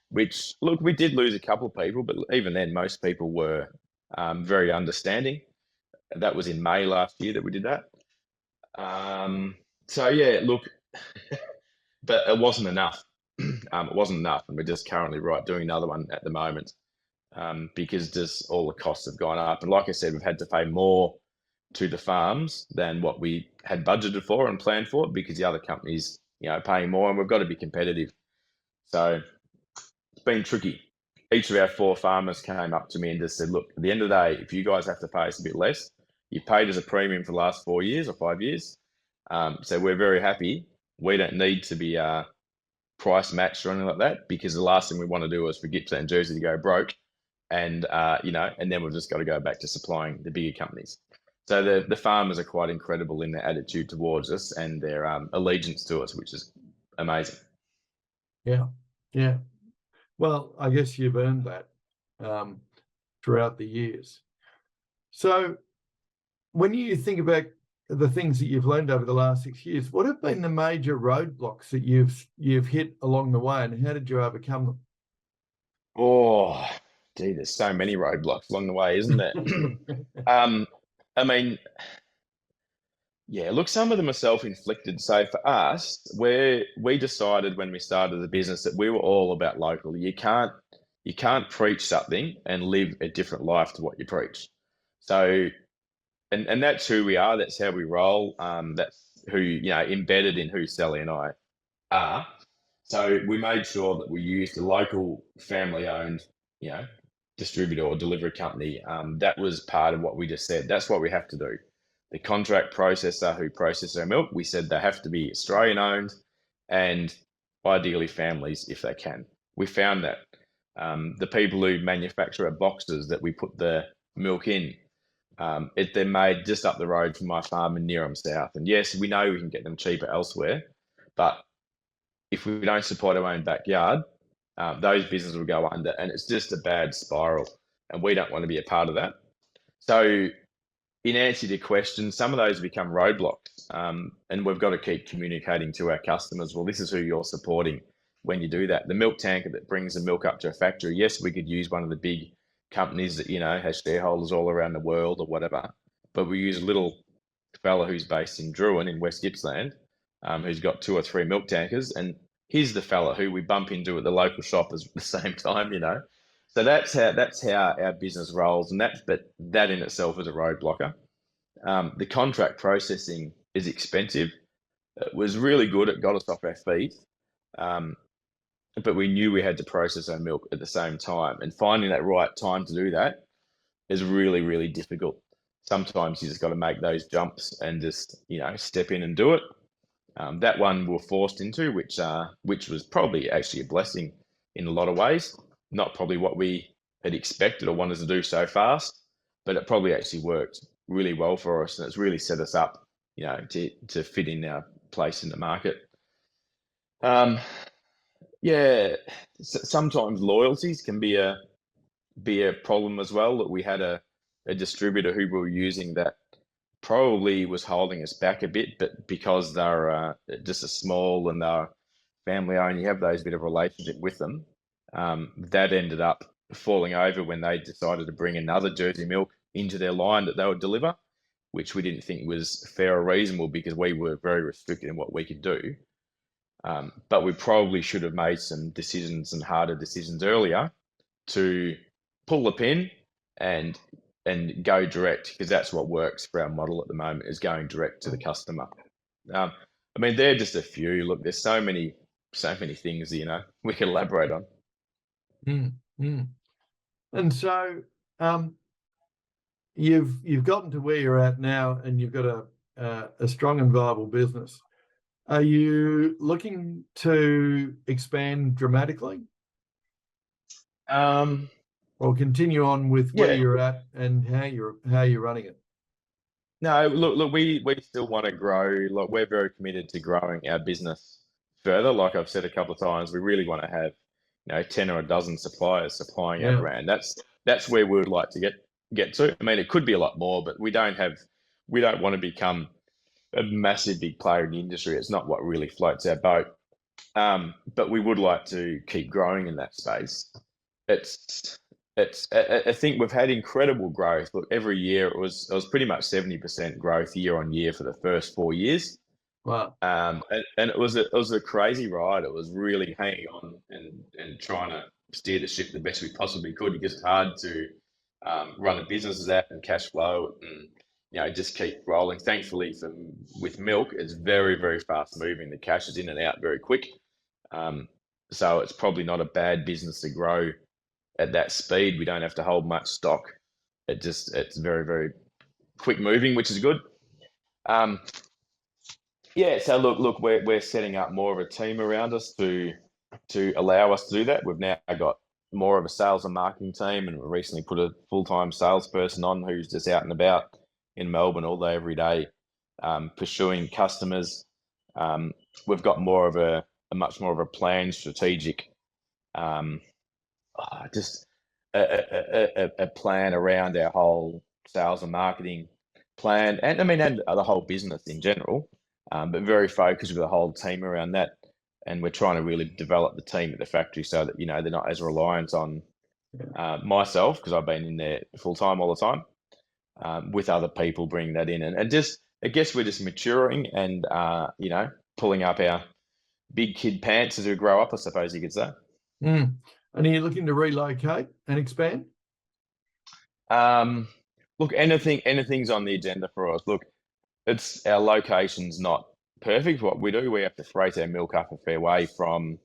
Which, look, we did lose a couple of people, but even then, most people were very understanding. That was in May last year that we did that. So yeah, look, but it wasn't enough. It wasn't enough, and we're just currently doing another one at the moment, because just all the costs have gone up. And like I said, we've had to pay more to the farms than what we had budgeted for and planned for, because the other companies, paying more, and we've got to be competitive. So it's been tricky. Each of our 4 farmers came up to me and just said, look, at the end of the day, if you guys have to pay us a bit less, You paid us a premium for the last 4 years or 5 years. So we're very happy. We don't need to be price matched or anything like that, because the last thing we want to do is for Gippsland Jersey to go broke, and and then we've just got to go back to supplying the bigger companies. So the farmers are quite incredible in their attitude towards us and their allegiance to us, which is amazing. Yeah, yeah. Well, I guess you've earned that throughout the years. So when you think about the things that you've learned over the last 6 years, what have been the major roadblocks that you've hit along the way, and how did you overcome Oh, gee, there's so many roadblocks along the way, isn't there? them? I mean, yeah, look, some of them are self-inflicted. So for us, we decided when we started the business that we were all about local. You can't preach something and live a different life to what you preach. So, and that's who we are. That's how we roll. That's who, embedded in who Sally and I are. So we made sure that we used a local family-owned, distributor or delivery company. That was part of what we just said. That's what we have to do. The contract processor who processes our milk, we said they have to be Australian-owned and ideally families if they can. We found that the people who manufacture our boxes that we put the milk in, they're made just up the road from my farm in Nearham South. And yes, we know we can get them cheaper elsewhere, but if we don't support our own backyard, those businesses will go under, and it's just a bad spiral, and we don't want to be a part of that. So, in answer to your question, some of those become roadblocks, and we've got to keep communicating to our customers. Well, this is who you're supporting when you do that. The milk tanker that brings the milk up to a factory. Yes, we could use one of the big companies that has shareholders all around the world or whatever, but we use a little fella who's based in Druin in West Gippsland, who's got 2 or 3 milk tankers, and he's the fella who we bump into at the local shop at the same time. So that's how our business rolls, and that in itself is a roadblocker. The contract processing is expensive. It was really good. It got us off our feet, but we knew we had to process our milk at the same time, and finding that right time to do that is really, really difficult. Sometimes you just got to make those jumps and just step in and do it. That one we were forced into, which was probably actually a blessing in a lot of ways. Not probably what we had expected or wanted to do so fast, but it probably actually worked really well for us, and it's really set us up, to fit in our place in the market. Yeah, sometimes loyalties can be a problem as well. That we had a distributor who we were using that probably was holding us back a bit, but because they're just a small and they're family owned, you have those bit of relationship with them. That ended up falling over when they decided to bring another Jersey milk into their line that they would deliver, which we didn't think was fair or reasonable because we were very restricted in what we could do. But we probably should have made some decisions and harder decisions earlier to pull the pin and go direct, because that's what works for our model at the moment, is going direct to the customer. They're just a few. Look, there's so many things we can elaborate on. And so you've gotten to where you're at now, and you've got a strong and viable business. Are you looking to expand dramatically? Or continue on with where you're at and how you're running it? No, look, we still want to grow. Like, we're very committed to growing our business further. Like I've said a couple of times, we really want to have 10 or a dozen suppliers supplying our brand. That's where we would like to get to. It could be a lot more, but we don't want to become a massive big player in the industry. It's not what really floats our boat. But we would like to keep growing in that space. I think we've had incredible growth. Look, every year it was pretty much 70% growth year on year for the first 4 years. Wow. And it was a crazy ride. It was really hanging on and trying to steer the ship the best we possibly could, because it's hard to run the businesses out and cash flow and just keep rolling. Thankfully, with milk, it's very, very fast moving. The cash is in and out very quick. So it's probably not a bad business to grow at that speed. We don't have to hold much stock. It's very, very quick moving, which is good. Yeah, so look, we're setting up more of a team around us to allow us to do that. We've now got more of a sales and marketing team, and we recently put a full-time salesperson on who's just out and about in Melbourne all day, every day, pursuing customers. We've got more of a much more of a planned, strategic, just a plan around our whole sales and marketing plan, and I mean, and the whole business in general. But very focused with the whole team around that. And we're trying to really develop the team at the factory so that, they're not as reliant on myself, because I've been in there full time all the time, with other people bringing that in. And just, I guess we're just maturing and, pulling up our big kid pants as we grow up, I suppose you could say. And are you looking to relocate and expand? Look, anything's on the agenda for us. Look, it's our location's not perfect. What we do, we have to freight our milk up a fair way from,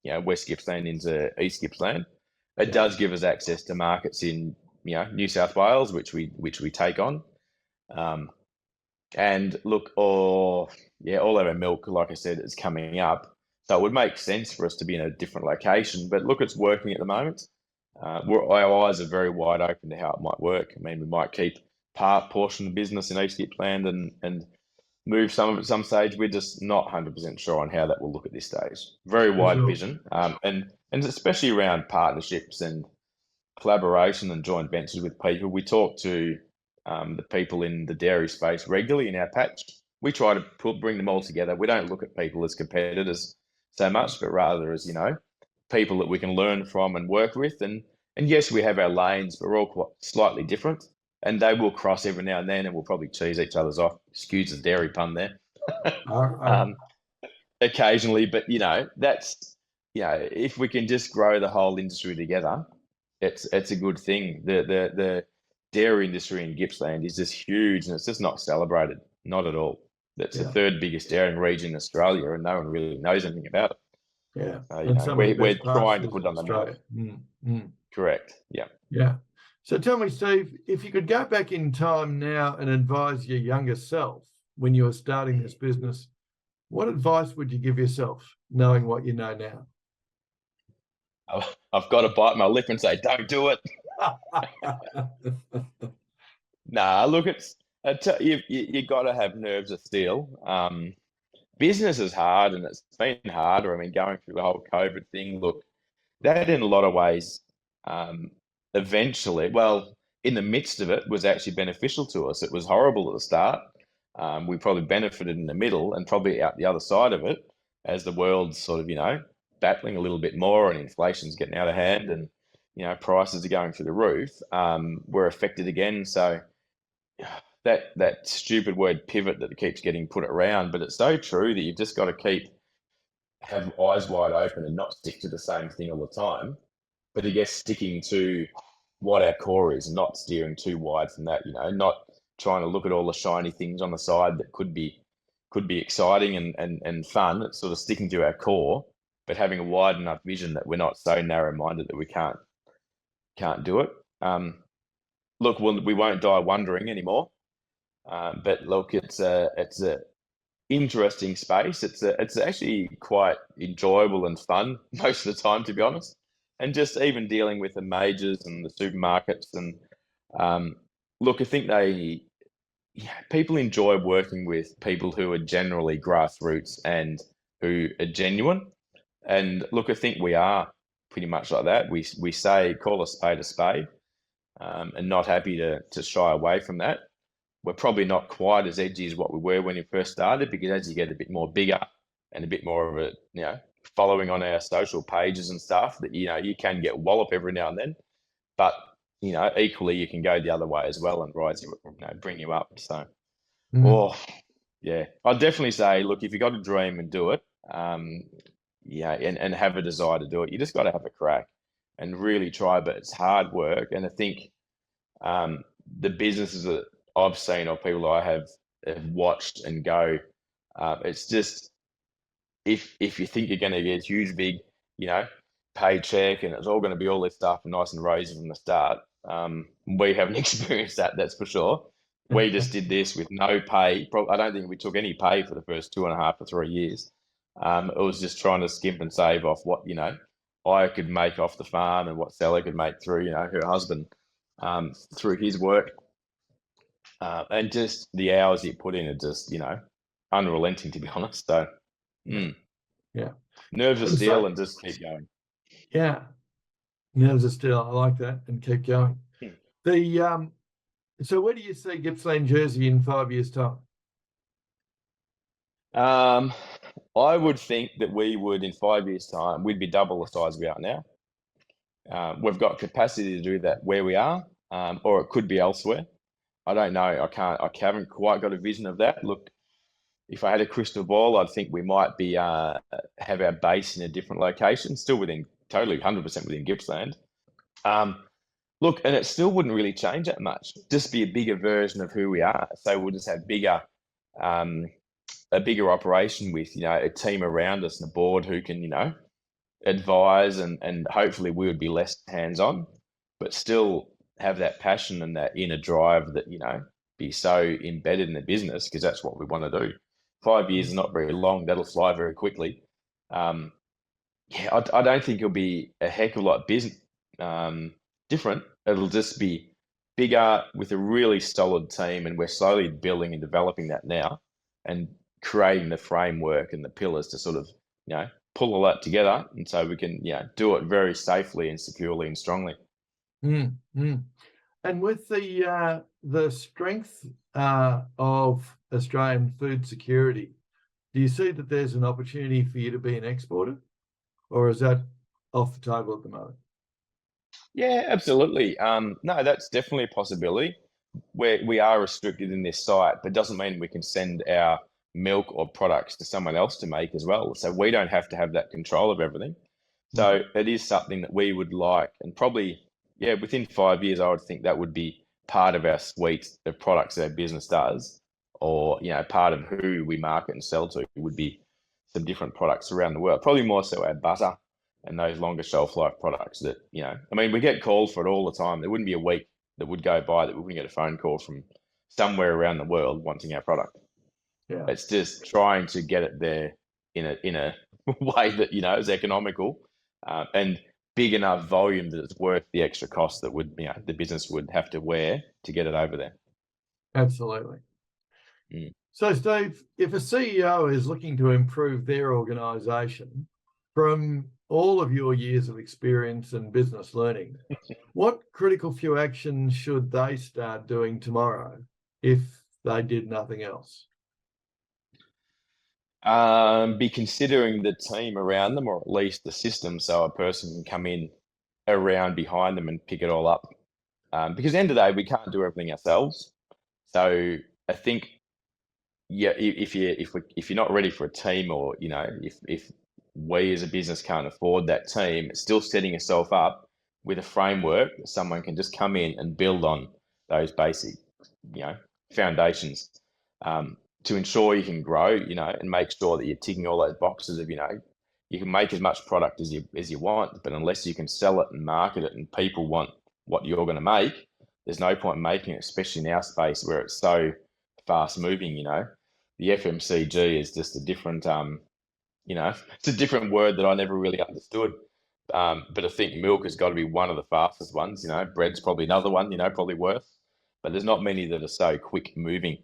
West Gippsland into East Gippsland. It does give us access to markets in, New South Wales, which we take on. And look, all of our milk, like I said, is coming up. So it would make sense for us to be in a different location. But look, it's working at the moment. Our eyes are very wide open to how it might work. I mean, we might keep portion of the business in East Gippsland and move some of it at some stage. We're just not 100% sure on how that will look at this stage. Very wide vision, and especially around partnerships and collaboration and joint ventures with people. We talk to the people in the dairy space regularly in our patch. We try to bring them all together. We don't look at people as competitors so much, but rather as, people that we can learn from and work with. And yes, we have our lanes, but we're all quite slightly different. And they will cross every now and then, and we'll probably cheese each other's off. Excuse the dairy pun there. Occasionally, but that's if we can just grow the whole industry together, it's a good thing. The dairy industry in Gippsland is just huge, and it's just not celebrated, not at all. That's the third biggest dairying region in Australia, and no one really knows anything about it. Yeah, we're trying to put it on the map. Correct. Yeah. Yeah. So tell me, Steve, if you could go back in time now and advise your younger self when you were starting this business, what advice would you give yourself, knowing what you know now? I've got to bite my lip and say, don't do it. Nah, look, you got to have nerves of steel. Business is hard, and it's been harder. I mean, going through the whole COVID thing, look, that in a lot of ways, eventually, well, in the midst of it, was actually beneficial to us. It was horrible at the start. We probably benefited in the middle, and probably out the other side of it, as the world's sort of, battling a little bit more, and inflation's getting out of hand, and, prices are going through the roof. We're affected again. So that stupid word pivot that keeps getting put around, but it's so true that you've just got to have eyes wide open and not stick to the same thing all the time. But I guess sticking to what our core is, not steering too wide from that, not trying to look at all the shiny things on the side that could be exciting and fun. It's sort of sticking to our core, but having a wide enough vision that we're not so narrow-minded that we can't do it. Look, we won't die wondering anymore. But look, it's a interesting space. It's actually quite enjoyable and fun most of the time, to be honest. And just even dealing with the majors and the supermarkets, and look, I think people enjoy working with people who are generally grassroots and who are genuine. And look, I think we are pretty much like that. We say, call a spade, and not happy to shy away from that. We're probably not quite as edgy as what we were when we first started, because as you get a bit more bigger and a bit more of a, following on our social pages and stuff, that, you can get wallop every now and then, but, equally you can go the other way as well and bring you up. So, I'd definitely say, look, if you got a dream and do it, and have a desire to do it, you just got to have a crack and really try, but it's hard work. And I think, the businesses that I've seen, or people I have watched and go, it's just, if you think you're going to get a huge, big, paycheck, and it's all going to be all this stuff nice and rosy from the start, we haven't experienced that, that's for sure. we just did this with no pay. I don't think we took any pay for the first 2.5 to 3 years. It was just trying to skimp and save off what, I could make off the farm and what Sally could make through, her husband, through his work. And just the hours he put in are just, unrelenting, to be honest. So, Yeah. Nerves of steel and just keep going. Yeah. Nerves of steel. I like that, and keep going. So where do you see Gippsland Jersey in 5 years' time? I would think that we would, in 5 years' time, we'd be double the size we are now. We've got capacity to do that where we are, or it could be elsewhere. I don't know. I haven't quite got a vision of that. Look, if I had a crystal ball, I'd think we might be have our base in a different location, still totally 100% within Gippsland. Look, and it still wouldn't really change that much. Just be a bigger version of who we are. So we'll just have a bigger operation with, a team around us and a board who can, advise, and hopefully we would be less hands-on, but still have that passion and that inner drive that, be so embedded in the business, because that's what we want to do. 5 years is not very long. That'll fly very quickly. I don't think it'll be a heck of a lot different. It'll just be bigger with a really solid team, and we're slowly building and developing that now, and creating the framework and the pillars to sort of, pull all that together, and so we can, do it very safely and securely and strongly. And with the strength of Australian food security, do you see that there's an opportunity for you to be an exporter, or is that off the table at the moment? Yeah, absolutely. No, that's definitely a possibility. We are restricted in this site, but doesn't mean we can send our milk or products to someone else to make as well. So we don't have to have that control of everything. So it is something that we would like, and probably, within 5 years, I would think that would be part of our suite of products that our business does, or, part of who we market and sell to would be some different products around the world. Probably more so our butter and those longer shelf life products that, we get called for it all the time. There wouldn't be a week that would go by that we wouldn't get a phone call from somewhere around the world wanting our product. Yeah. It's just trying to get it there in a way that, is economical, and big enough volume that it's worth the extra cost that would, the business would have to wear to get it over there. Absolutely. So, Steve, if a CEO is looking to improve their organisation, from all of your years of experience and business learning, what critical few actions should they start doing tomorrow if they did nothing else? Be considering the team around them, or at least the system, so a person can come in around behind them and pick it all up. Because at the end of the day, we can't do everything ourselves. So I think, if you're not ready for a team, or if we as a business can't afford that team, it's still setting yourself up with a framework that someone can just come in and build on those basic, foundations, to ensure you can grow, and make sure that you're ticking all those boxes of, you can make as much product as you want, but unless you can sell it and market it and people want what you're going to make, there's no point in making it, especially in our space where it's so fast moving. The FMCG is just a different, it's a different word that I never really understood. But I think milk has got to be one of the fastest ones. Bread's probably another one, probably worse, but there's not many that are so quick moving.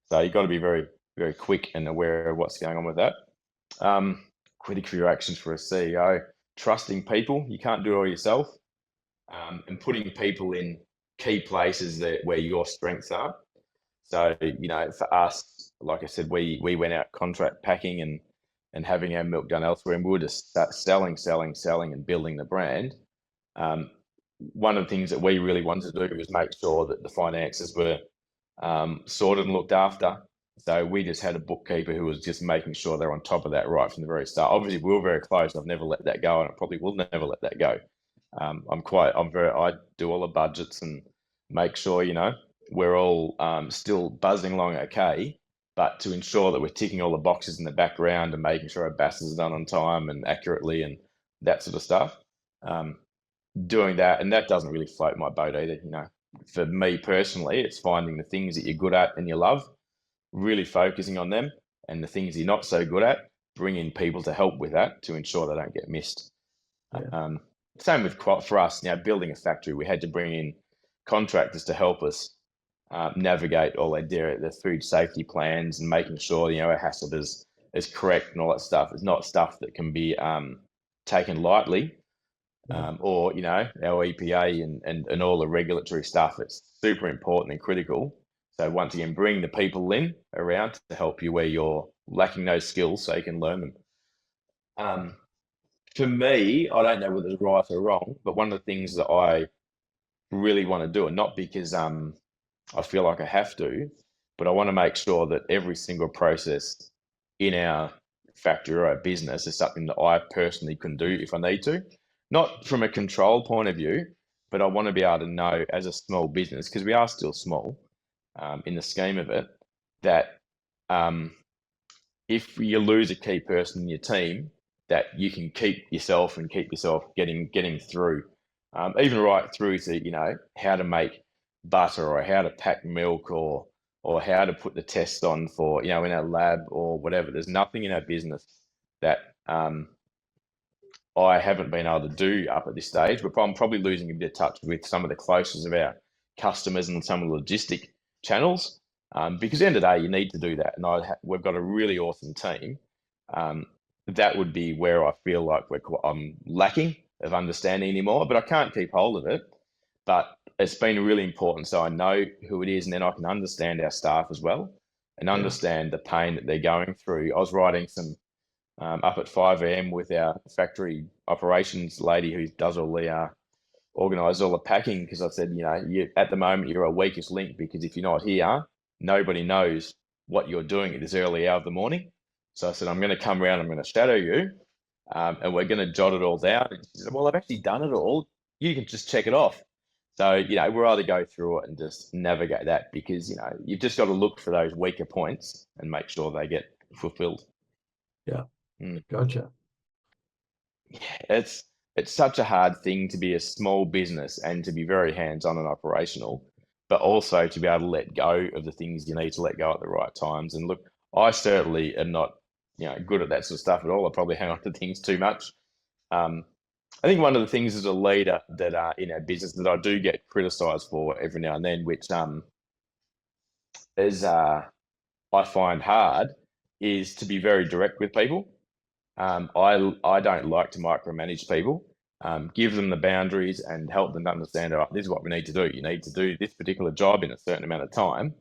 So you've got to be very, very quick and aware of what's going on with that. Critical few actions for a CEO: trusting people. You can't do it all yourself, and putting people in key places where your strengths are. So, for us, like I said, we went out contract packing and having our milk done elsewhere, and we were just start selling and building the brand. One of the things that we really wanted to do was make sure that the finances were sorted and looked after. So we just had a bookkeeper who was just making sure they're on top of that right from the very start. Obviously, we were very close. I've never let that go, and I probably will never let that go. I do all the budgets and make sure, we're all still buzzing along okay, but to ensure that we're ticking all the boxes in the background and making sure our BASs are done on time and accurately and that sort of stuff. Doing that, and that doesn't really float my boat either. for me personally, it's finding the things that you're good at and you love, really focusing on them, and the things you're not so good at, bringing people to help with that to ensure they don't get missed. Yeah. Same with for us, building a factory, we had to bring in contractors to help us navigate all the food safety plans and making sure our HACCP is correct and all that stuff. It's not stuff that can be taken lightly, or our EPA and all the regulatory stuff. It's super important and critical. So once again, bring the people in around to help you where you're lacking those skills, so you can learn them. For me, I don't know whether it's right or wrong, but one of the things that I really want to do, and not because I feel like I have to, but I want to make sure that every single process in our factory or our business is something that I personally can do if I need to. Not from a control point of view, but I want to be able to know as a small business, because we are still small in the scheme of it, that if you lose a key person in your team, that you can keep yourself getting through, even right through to how to make butter or how to pack milk or how to put the test on for in our lab or whatever. There's nothing in our business that I haven't been able to do up at this stage, but I'm probably losing a bit of touch with some of the closest of our customers and some of the logistic channels, because at the end of the day, you need to do that. And we've got a really awesome team. That would be where I feel like I'm lacking of understanding anymore, but I can't keep hold of it. But it's been really important, so I know who it is, and then I can understand our staff as well and understand the pain that they're going through. I was writing some up at 5 a.m. with our factory operations lady who does all the organise all the packing, because I said, at the moment you're a weakest link, because if you're not here, nobody knows what you're doing at this early hour of the morning. So I said, I'm going to come around, I'm going to shadow you, and we're going to jot it all down. And she said, well, I've actually done it all. You can just check it off. So, we're able to go through it and just navigate that, because, you've just got to look for those weaker points and make sure they get fulfilled. Yeah. Gotcha. It's such a hard thing to be a small business and to be very hands-on and operational, but also to be able to let go of the things you need to let go at the right times. And look, I certainly am not, good at that sort of stuff at all. I probably hang on to things too much. I think one of the things as a leader that in our business that I do get criticised for every now and then, which is I find hard, is to be very direct with people. I don't like to micromanage people. Give them the boundaries and help them understand, this is what we need to do. You need to do this particular job in a certain amount of time.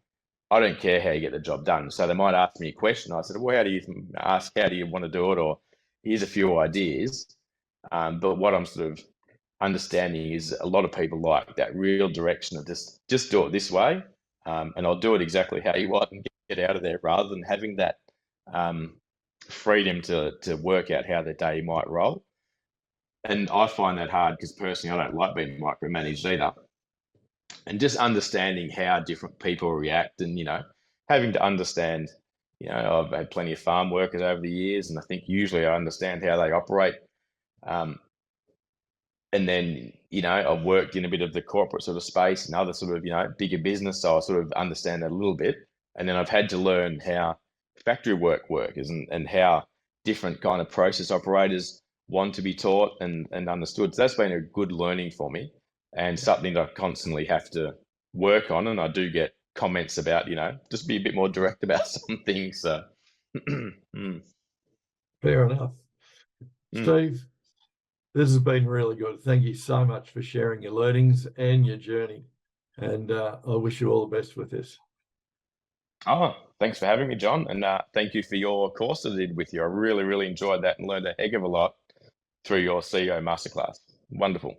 I don't care how you get the job done. So they might ask me a question. I said, well, how do you want to do it? Or here's a few ideas. But what I'm sort of understanding is a lot of people like that real direction of just do it this way. And I'll do it exactly how you want and get out of there, rather than having that freedom to work out how the day might roll. And I find that hard, because personally I don't like being micromanaged either. And just understanding how different people react, and having to understand, I've had plenty of farm workers over the years, and I think usually I understand how they operate. And then, I've worked in a bit of the corporate sort of space and other sort of, bigger business, so I sort of understand that a little bit. And then I've had to learn how factory work is and how different kind of process operators want to be taught and understood. So that's been a good learning for me, and something that I constantly have to work on. And I do get comments about, just be a bit more direct about some things. So Fair enough. Steve, this has been really good. Thank you so much for sharing your learnings and your journey. And I wish you all the best with this. Oh, thanks for having me, John. And thank you for your course that I did with you. I really, really enjoyed that and learned a heck of a lot through your CEO masterclass. Wonderful.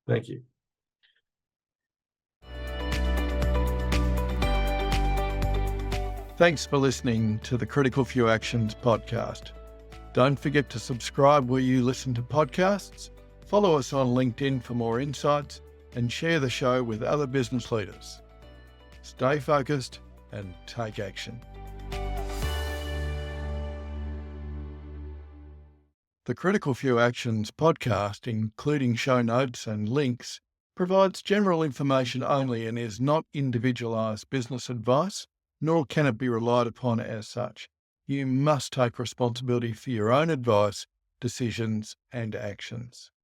Thank you. Thanks for listening to the Critical Few Actions podcast. Don't forget to subscribe where you listen to podcasts, follow us on LinkedIn for more insights, and share the show with other business leaders. Stay focused and take action. The Critical Few Actions podcast, including show notes and links, provides general information only and is not individualised business advice, nor can it be relied upon as such. You must take responsibility for your own advice, decisions, and actions.